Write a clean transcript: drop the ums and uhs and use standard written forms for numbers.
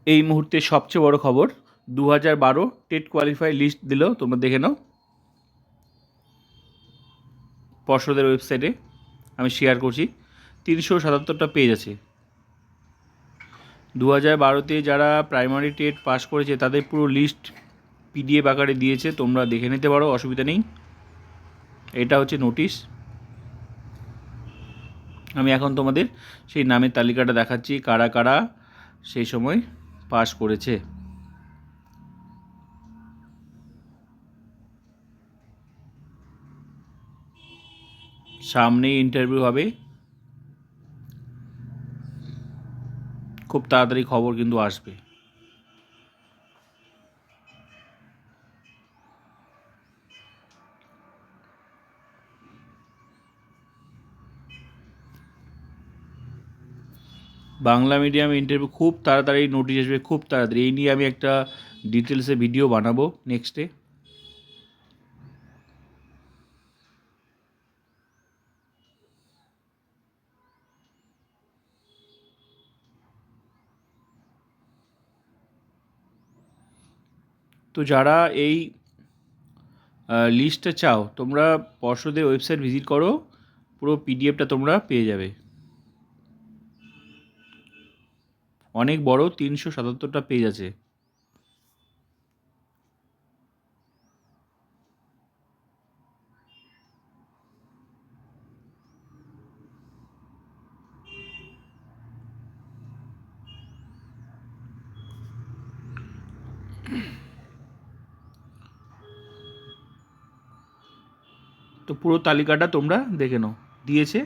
এই মুহূর্তে সবচেয়ে বড় খবর, 2012 টেট কোয়ালিফাই লিস্ট দিল, তোমরা দেখে নাও পর্ষদের ওয়েবসাইটে, আমি শেয়ার করছি। 377টা পেজ আছে। 2012-তে যারা প্রাইমারি টেট পাস করেছে তাদের পুরো লিস্ট পিডিএফ আকারে দিয়েছে, তোমরা দেখে নিতে পারো, অসুবিধা নেই। এটা হচ্ছে নোটিশ। আমি এখন তোমাদের সেই নামের তালিকাটা দেখাচ্ছি, কারা কারা সেই সময় পাস করেছে। সামনেই ইন্টারভিউ হবে, খুব তাড়াতাড়ি খবর কিন্তু আসবে। বাংলা মিডিয়াম ইন্টারভিউ খুব তাড়াতাড়ি নোটিশ আসবে, খুব তাড়াতাড়ি। এই নিয়ে আমি একটা ডিটেলসে ভিডিও বানাবো নেক্সটে। তো যারা এই লিস্টটা চাও, তোমরা পর্ষদের ওয়েবসাইট ভিজিট করো, পুরো পিডিএফটা তোমরা পেয়ে যাবে। অনেক বড়, 377টা পেজ আছে। তো পুরো তালিকাটা তোমরা দেখে নাও, দিয়েছে।